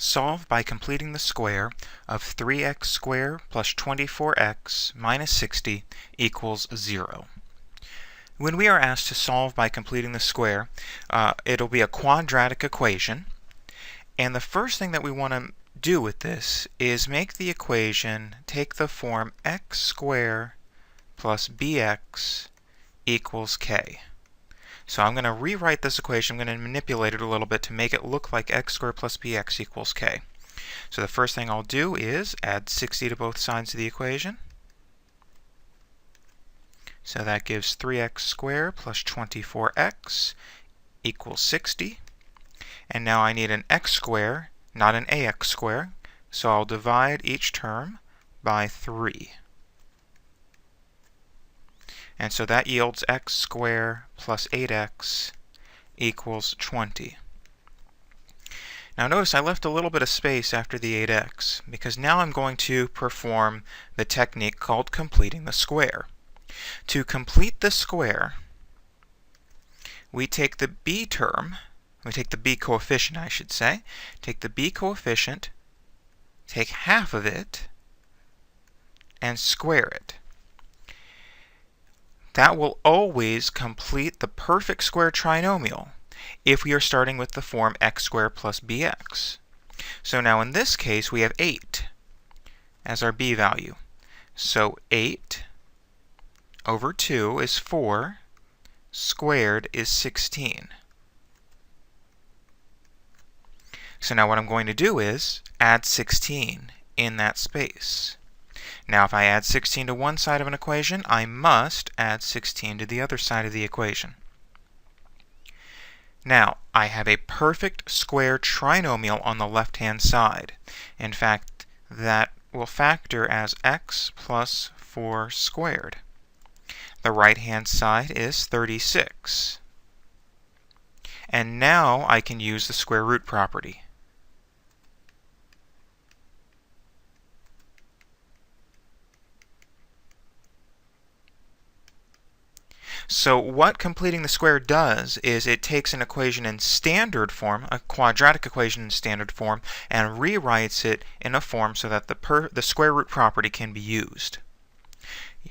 Solve by completing the square of 3x squared plus 24x minus 60 equals 0. When we are asked to solve by completing the square, it'll be a quadratic equation. And the first thing that we want to do with this is make the equation take the form x squared plus bx equals k. So I'm going to rewrite this equation. I'm going to manipulate it a little bit to make it look like x squared plus bx equals k. So the first thing I'll do is add 60 to both sides of the equation. So that gives 3x squared plus 24x equals 60. And now I need an x squared, not an ax squared. So I'll divide each term by 3. And so that yields x squared plus 8x equals 20. Now notice I left a little bit of space after the 8x because now I'm going to perform the technique called completing the square. To complete the square, we take the b term, we take the b coefficient I should say, take the b coefficient, take half of it, and square it. That will always complete the perfect square trinomial if we are starting with the form x squared plus bx. So now in this case we have 8 as our b value. So 8 over 2 is 4, squared is 16. So now what I'm going to do is add 16 in that space. Now if I add 16 to one side of an equation, I must add 16 to the other side of the equation. Now, I have a perfect square trinomial on the left-hand side. In fact, that will factor as x plus 4 squared. The right-hand side is 36. And now I can use the square root property. So what completing the square does is it takes an equation in standard form, a quadratic equation in standard form, and rewrites it in a form so that the square root property can be used.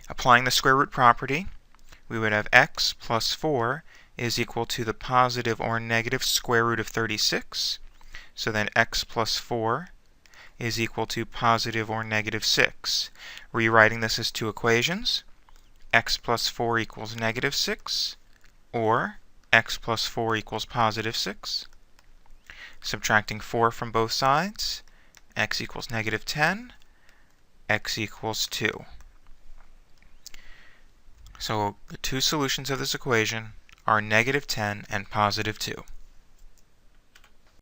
Applying the square root property, we would have x plus 4 is equal to the positive or negative square root of 36. So then x plus 4 is equal to positive or negative 6. Rewriting this as two equations, x plus 4 equals negative 6, or x plus 4 equals positive 6. Subtracting 4 from both sides, x equals negative 10, x equals 2. So the two solutions of this equation are negative 10 and positive 2.